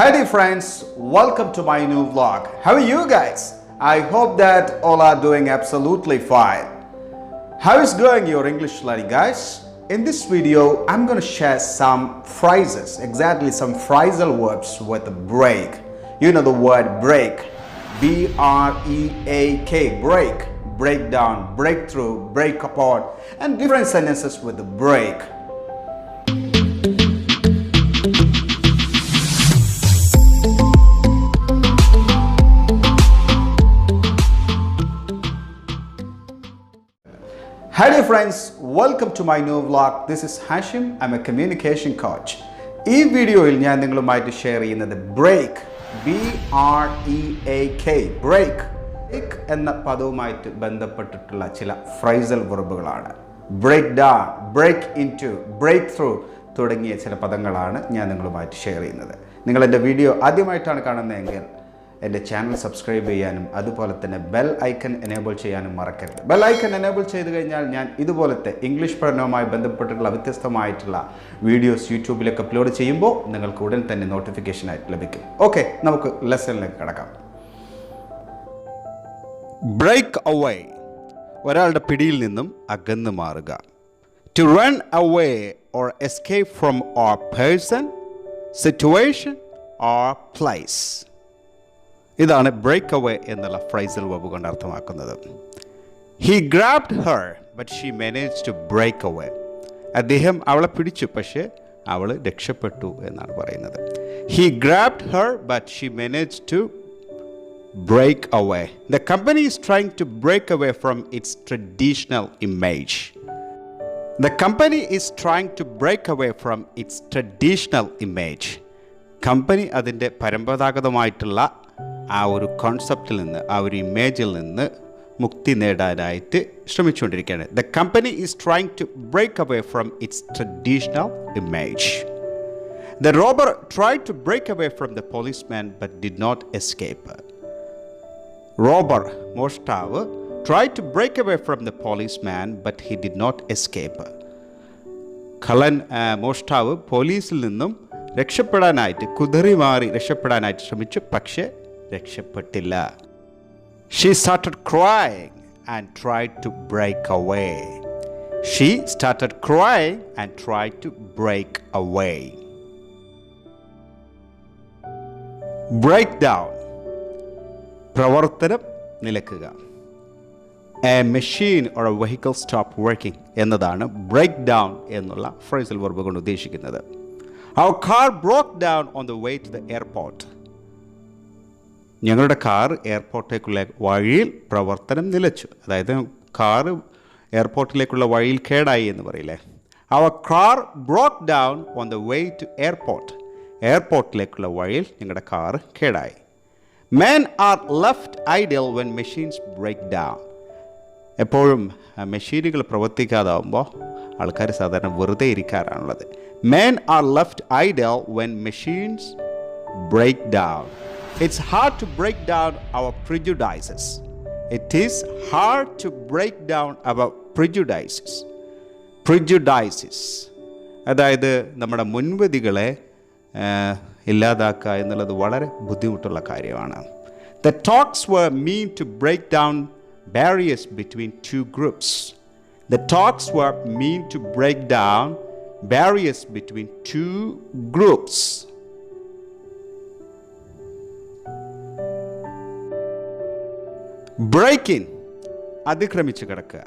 Hi dear friends, welcome to my new vlog. How are you guys? I hope that all are doing absolutely fine. How is going your English learning, guys? In this video, I'm going to share some phrases, exactly some phrasal verbs with a break. You know the word break, B-R-E-A-K, break, break down, breakthrough, break apart, and different sentences with the break. Hi dear friends, welcome to my new vlog. This is Hashim. I'm a communication coach. ഈ വീഡിയോയിൽ ഞാൻ നിങ്ങളുമായിട്ട് share ചെയ്യുന്നത് break, BREAK, break എന്ന പദവുമായിട്ട് ബന്ധപ്പെട്ടിട്ടുള്ള ചില phrasal വെർബുകളാണ്. Break down, break in to, break through തുടങ്ങിയ ചില പദങ്ങളാണ് ഞാൻ നിങ്ങളുമായിട്ട് ഷെയർ ചെയ്യുന്നത്. നിങ്ങൾ എൻ്റെ വീഡിയോ ആദ്യമായിട്ടാണ് കാണുന്നതെങ്കിൽ എൻ്റെ ചാനൽ സബ്സ്ക്രൈബ് ചെയ്യാനും അതുപോലെ തന്നെ ബെൽ ഐക്കൺ എനേബിൾ ചെയ്യാനും മറക്കരുത്. ബെൽ ഐക്കൺ എനേബിൾ ചെയ്ത് കഴിഞ്ഞാൽ ഞാൻ ഇതുപോലത്തെ ഇംഗ്ലീഷ് പഠനവുമായി ബന്ധപ്പെട്ടിട്ടുള്ള വ്യത്യസ്തമായിട്ടുള്ള വീഡിയോസ് യൂട്യൂബിലേക്ക് അപ്ലോഡ് ചെയ്യുമ്പോൾ നിങ്ങൾക്ക് ഉടൻ തന്നെ നോട്ടിഫിക്കേഷനായിട്ട് ലഭിക്കും. ഓക്കെ, നമുക്ക് ലെസണിലേക്ക് കടക്കാം. ബ്രേക്ക് അവേ, ഒരാളുടെ പിടിയിൽ നിന്നും അകന്നു മാറുക. To run away or escape from or person, situation or place. ഇതാണ് ബ്രേക്ക് അവേ എന്നുള്ള ഫ്രൈസൽ വെർബ് കൊണ്ട് അർത്ഥമാക്കുന്നത്. He grabbed her but she managed to break away. അദ്ദേഹം അവളെ പിടിച്ചു, പക്ഷേ അവൾ രക്ഷപ്പെട്ടു എന്നാണ് പറയുന്നത്. He grabbed her but she managed to break away. The company is trying to break away from its traditional image. The company is trying to break away from its traditional image. Company അതിൻ്റെ പരമ്പരാഗതമായിട്ടുള്ള ആ ഒരു കോൺസെപ്റ്റിൽ നിന്ന്, ആ ഒരു ഇമേജിൽ നിന്ന് മുക്തി നേടാനായിട്ട് ശ്രമിച്ചുകൊണ്ടിരിക്കുകയാണ്. The company is trying to break away from its traditional image. The robber tried to break away from the policeman but did not escape. Robber, മോഷ്ടാവ്, tried to break away from the policeman but he did not escape. കള്ളൻ, മോഷ്ടാവ് പോലീസിൽ നിന്നും രക്ഷപ്പെടാനായിട്ട്, കുതറി മാറി രക്ഷപ്പെടാനായിട്ട് ശ്രമിച്ചു, പക്ഷേ രക്ഷപ്പെട്ടില്ല. She started crying and tried to break away. She started crying and tried to break away. Break down, പ്രവർത്തനം നിലക്കുക. A machine or a vehicle stop working എന്നതാണ് break down എന്നുള്ള ഫ്രൈസൽ വെർബ് കൊണ്ട് ഉദ്ദേശിക്കുന്നത്. Our car broke down on the way to the airport. ഞങ്ങളുടെ car എയർപോർട്ടിലേക്കുള്ള വഴിയിൽ പ്രവർത്തനം നിലച്ചു. അതായത് കാർ എയർപോർട്ടിലേക്കുള്ള വഴിയിൽ കേടായി എന്ന് പറയില്ലേ. Our car broke down on the way to airport. എയർപോർട്ടിലേക്കുള്ള വഴിയിൽ ഞങ്ങളുടെ കാർ കേടായി. Men are left idle when machines break down. എപ്പോഴും മെഷീനുകൾ പ്രവർത്തിക്കാതാവുമ്പോൾ ആൾക്കാർ സാധാരണ വെറുതെ ഇരിക്കാറാണുള്ളത്. Men are left idle when machines break down. It's hard to break down our prejudices. It is hard to break down our prejudices. Prejudices, അതായത് നമ്മുടെ മുൻവിധികളെ ഇല്ലാതാക്കുക എന്നുള്ളത് വളരെ ബുദ്ധിമുട്ടുള്ള കാര്യമാണ്. The talks were meant to break down barriers between two groups. The talks were meant to break down barriers between two groups. Break in, അതിക്രമിച്ച് കടക്കുക.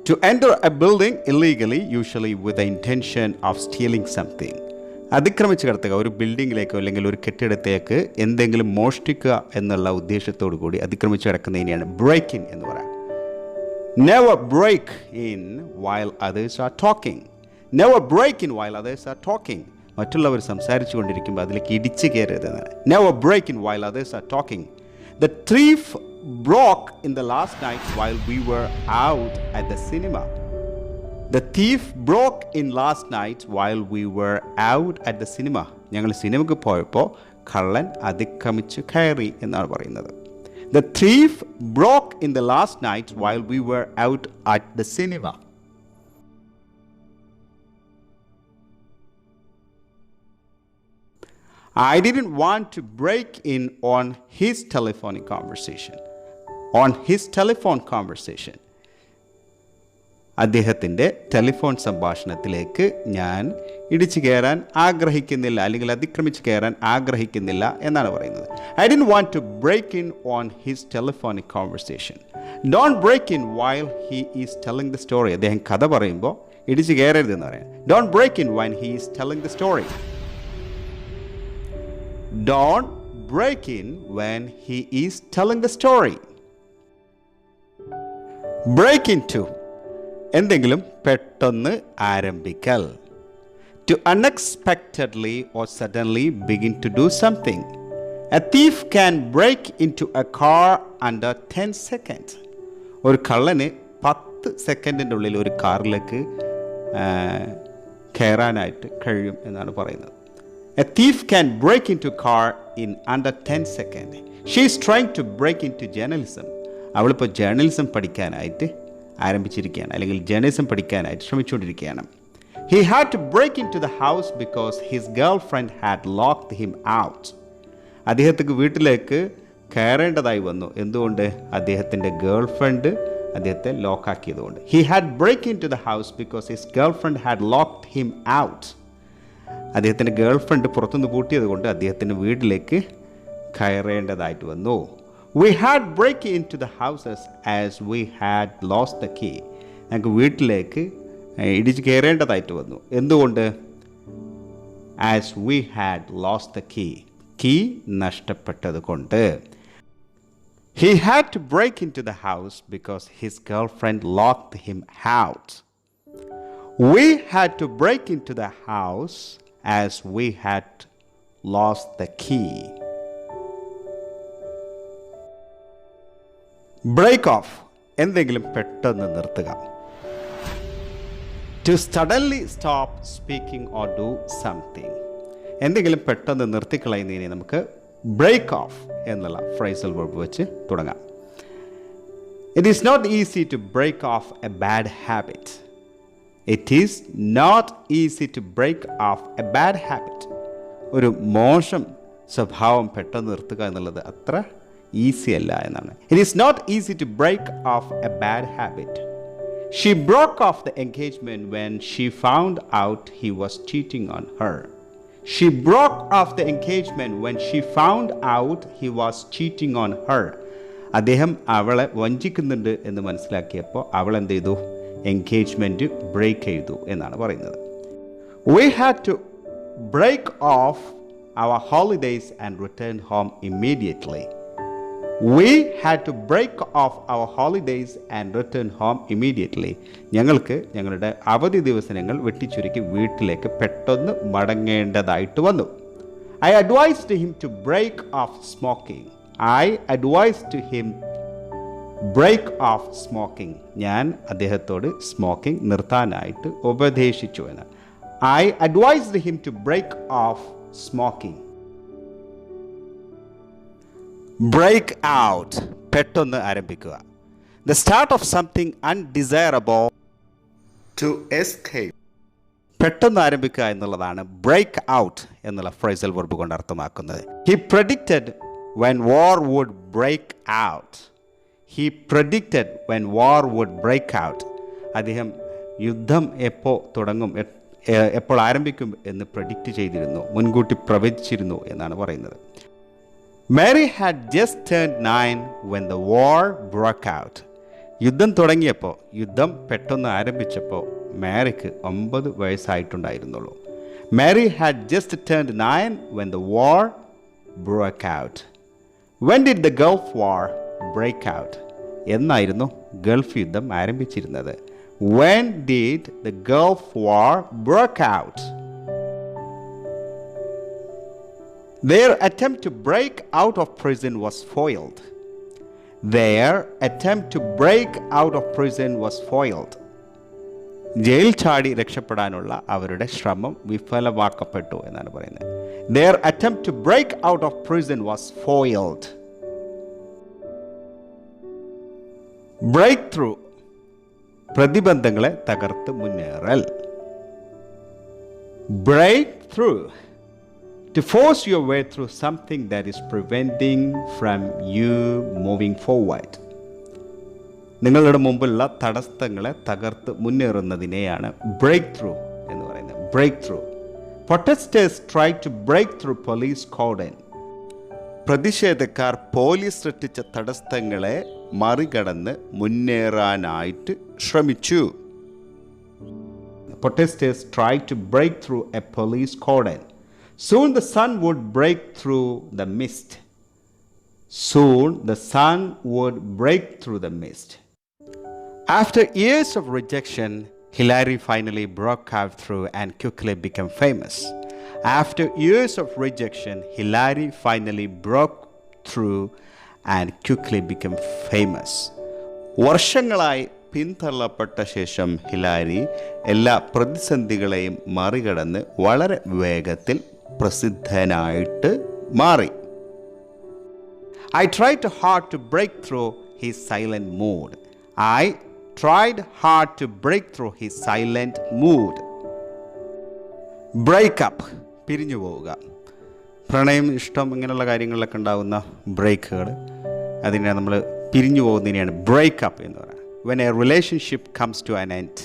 To enter a building illegally, usually with the intention of stealing something. അതിക്രമിച്ച് കടത്തുക, ഒരു ബിൽഡിങ്ങിലേക്കോ അല്ലെങ്കിൽ ഒരു കെട്ടിടത്തേക്ക് എന്തെങ്കിലും മോഷ്ടിക്കുക എന്നുള്ള ഉദ്ദേശത്തോടു കൂടി അതിക്രമിച്ച് കിടക്കുന്നതിനെയാണ് ബ്രേക്ക് ഇൻ എന്ന് പറയുക. Never break in while others are talking. Never break in while others are talking. മറ്റുള്ളവർ സംസാരിച്ചു കൊണ്ടിരിക്കുമ്പോൾ അതിലേക്ക് ഇടിച്ചു കയറരുതെന്നാണ്. Never break in while others are talking. The thief broke in the last night while we were out at the cinema. The thief broke in last night while we were out at the cinema. ഞങ്ങൾ സിനിമയ്ക്ക് പോയപ്പോൾ കള്ളൻ അതിക്രമിച്ച് കയറി എന്നാണ് പറയുന്നത്. The thief broke in the last night while we were out at the cinema. I didn't want to break in on his telephonic conversation. On his telephone conversation. അദ്ദേഹത്തിൻ്റെ telephone സംഭാഷണത്തിലേക്ക് ഞാൻ ഇടിച്ചു കയറാൻ ആഗ്രഹിക്കുന്നില്ല, അല്ലെങ്കിൽ അതിക്രമിച്ച് കയറാൻ ആഗ്രഹിക്കുന്നില്ല എന്നാണ് പറയുന്നത്. I didn't want to break in on his telephonic conversation. Don't break in while he is telling the story. അദ്ദേഹം കഥ പറയുമ്പോൾ ഇടിച്ചു കയറരുതെന്ന് പറയാം. Don't break in when he is telling the story. Don't break in when he is telling the story. Break into എന്തെങ്കിലും പെട്ടെന്ന് ആരംഭിക്കൽ. To unexpectedly or suddenly begin to do something. A thief can break into a car under 10 seconds. ഒരു കള്ളന് 10 സെക്കൻഡിൻ്റെ ഉള്ളിൽ ഒരു കാറിലേക്ക് കയറാനായിട്ട് കഴിയും എന്നാണ് പറയുന്നത്. A thief can break into a car in under 10 seconds. She is trying to break into journalism. അവളിപ്പോൾ journalism പഠിക്കാനായിട്ട് ആരംഭിച്ചിരിക്കുകയാണ്, അല്ലെങ്കിൽ ജേർണലിസം പഠിക്കാനായിട്ട് ശ്രമിച്ചുകൊണ്ടിരിക്കുകയാണ്. He had to break into the house because his girlfriend had locked him out. അദ്ദേഹത്തിന് വീട്ടിലേക്ക് കയറേണ്ടതായി വന്നു. എന്തുകൊണ്ട്? അദ്ദേഹത്തിൻ്റെ ഗേൾഫ്രണ്ട് അദ്ദേഹത്തെ ലോക്കാക്കിയതുകൊണ്ട്. He had break into the house because his girlfriend had locked him out. അദ്ദേഹത്തിൻ്റെ ഗേൾഫ്രണ്ട് പുറത്തുനിന്ന് പൂട്ടിയത് കൊണ്ട് അദ്ദേഹത്തിൻ്റെ വീട്ടിലേക്ക് കയറേണ്ടതായിട്ട് വന്നു. We had break into the houses as we had lost the key. ഞങ്ങൾക്ക് വീട്ടിലേക്ക് ഇടിച്ച് കയറേണ്ടതായിട്ട് വന്നു. എന്തുകൊണ്ട്? As we had lost the key. Key നഷ്ടപ്പെട്ടത് കൊണ്ട്. He had to break into the house because his girlfriend locked him out. We had to break into the house as we had lost the key. Break off എന്തെങ്കിലും പെട്ടെന്ന് നിർത്തുക. To suddenly stop speaking or do something. എന്തെങ്കിലും പെട്ടെന്ന് നിർത്തിക്കളയുന്നതിനെ നമുക്ക് break off എന്നുള്ള phrasal verb വെച്ച് തുടങ്ങാം. It is not easy to break off a bad habit. It is not easy to break off a bad habit. ഒരു മോശം സ്വഭാവം പെട്ടെന്ന് നിർത്തുക എന്നുള്ളത് അത്ര ഈസി അല്ല എന്നാണ്. It is not easy to break off a bad habit. She broke off the engagement when she found out he was cheating on her. She broke off the engagement when she found out he was cheating on her. അദ്ദേഹം അവളെ വഞ്ചിക്കുന്നുണ്ട് എന്ന് മനസ്സിലാക്കിയപ്പോൾ അവൾ എന്ത് ചെയ്തു? Engagement break ചെയ്തു എന്നാണ് പറയുന്നത്. We had to break off our holidays and return home immediately. We had to break off our holidays and return home immediately. ഞങ്ങൾക്ക് ഞങ്ങളുടെ അവധി ദിവസങ്ങൾ വെട്ടിച്ചുരുക്കി വീട്ടിലേക്ക് പെട്ടെന്ന് മടങ്ങേണ്ടതായിട്ട് വന്നു. I advised him to break off smoking. I advised him break off smoking. ഞാൻ അദ്ദേഹത്തോട് smoking നിർത്താനായിട്ട് ഉപദേശിച്ചു എന്ന്. I advised him to break off smoking. Break out പെട്ടെന്ന് ആരംഭിക്കുക. The start of something undesirable. To escape. പെട്ടെന്ന് ആരംഭിക്കുക എന്നുള്ളതാണ് ബ്രേക്ക് ഔട്ട് എന്നുള്ള ഫ്രേസൽ വെർബ് കൊണ്ട് അർത്ഥമാക്കുന്നത്. He predicted when war would break out. He predicted when war would break out. അദ്ദേഹം യുദ്ധം എപ്പോൾ തുടങ്ങും, എപ്പോൾ ആരംഭിക്കും എന്ന് പ്രഡിക്റ്റ് ചെയ്തിരുന്നു, മുൻകൂട്ടി പ്രവചിച്ചിരുന്നു എന്നാണ് പറയുന്നത്. Mary had just turned 9 when the war broke out. യുദ്ധം തുടങ്ങിയപ്പോൾ, യുദ്ധം പെട്ടെന്ന് ആരംഭിച്ചപ്പോൾ മാരിക്ക് 9 വയസ്സായിട്ടുണ്ടായിരുന്നുള്ളൂ. Mary had just turned 9 when the war broke out. When did the Gulf War break out? എന്നായിരുന്നു ഗൾഫ് യുദ്ധം ആരംഭിച്ചിരുന്നത്? When did the Gulf War break out? Their attempt to break out of prison was foiled. Their attempt to break out of prison was foiled. Jail ചാടി രക്ഷപ്പെടാനുള്ള അവരുടെ ശ്രമം വിഫലമാക്കപ്പെട്ടു എന്നാണ് പറയുന്നത്. Their attempt to break out of prison was foiled. Breakthrough പ്രതിബന്ധങ്ങളെ തകർത്ത് മുന്നേറൽ. Break through to force your way through something that is preventing from you moving forward. നിങ്ങളുടെ മുമ്പിലുള്ള തടസ്സങ്ങളെ തകർത്ത് മുന്നേറുന്നതിനെയാണ് ബ്രേക്ക് ത്രൂ എന്ന് പറയുന്നത്. Break through. Protesters tried to break through police cordon. പ്രതിഷേധക്കാർ police സൃഷ്ടിച്ച തടസ്സങ്ങളെ മറികടന്ന് മുന്നേറാനായിട്ട് ശ്രമിച്ചു. Protesters tried to break through a police cordon. Soon the sun would break through the mist. Soon the sun would break through the mist. After years of rejection, Hillary finally broke out through and quickly became famous. After years of rejection, Hillary finally broke through and quickly became famous. വർഷങ്ങളായി പിന്തള്ളപ്പെട്ട ശേഷം Hillary എല്ലാ പ്രതിസന്ധികളെയും മറികടന്ന് വളരെ വേഗത്തിൽ പ്രസിദ്ധനായിട്ട് മാറി. I tried hard to break through his silent mood. I tried hard to break through his silent mood. Break up, പിരിഞ്ഞു പോവുക. പ്രണയം, ഇഷ്ടം ഇങ്ങനെയുള്ള കാര്യങ്ങളിലൊക്കെ ഉണ്ടാകുന്ന ബ്രേക്കുകൾ, അതിനെ നമ്മൾ പിരിഞ്ഞു പോകുന്നതിനെയാണ് ബ്രേക്ക് അപ്പ് എന്ന് പറയുന്നത്. When a relationship comes to an end,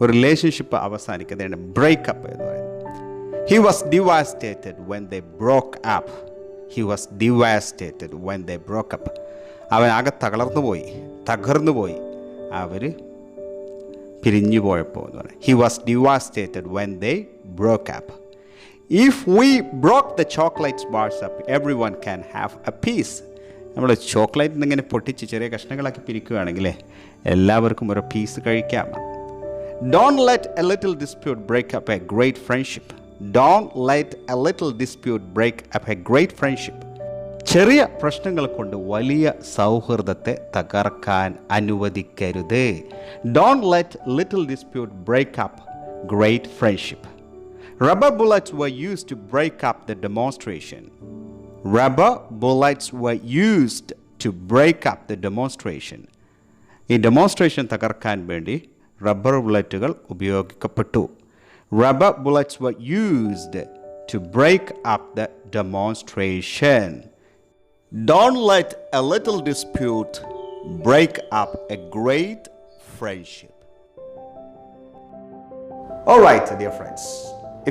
ഒരു റിലേഷൻഷിപ്പ് അവസാനിക്കുന്നതിനാണ് ബ്രേക്ക് അപ്പ് എന്ന് പറയുന്നത്. He was devastated when they broke up. He was devastated when they broke up. അവൻ ആകെ തകർന്നു പോയി അവർ പിരിഞ്ഞു പോയപ്പോൾ എന്ന് പറയും. He was devastated when they broke up. If we broke the chocolate bars up, everyone can have a piece. നമ്മൾ chocolate ഇങ്ങനെ പൊട്ടിച്ച് ചെറിയ കഷ്ണങ്ങളാക്കി പിരിക്കുകയാണെങ്കിൽ എല്ലാവർക്കും ഒരു പീസ് കഴിക്കാം. Don't let a little dispute break up a great friendship. Don't let a little dispute break up a great friendship. ചെറിയ പ്രശ്നങ്ങൾ കൊണ്ട് വലിയ സൗഹൃദത്തെ തകർക്കാൻ അനുവദിക്കരുത്. Don't let little dispute break up great friendship. Rubber bullets were used to break up the demonstration. Rubber bullets were used to break up the demonstration. ഈ demonstration തകർക്കാൻ വേണ്ടി rubber ബുള്ളറ്റുകൾ ഉപയോഗിക്കപ്പെട്ടു. Rubber bullets were used to break up the demonstration. Don't let a little dispute break up a great friendship. All right, dear friends.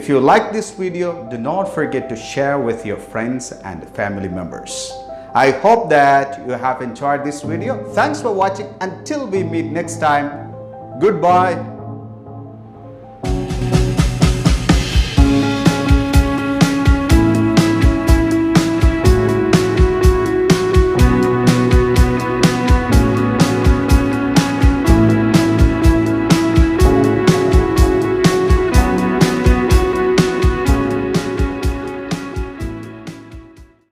If you like this video, do not forget to share with your friends and family members. I hope that you have enjoyed this video. Thanks for watching. Until we meet next time, goodbye.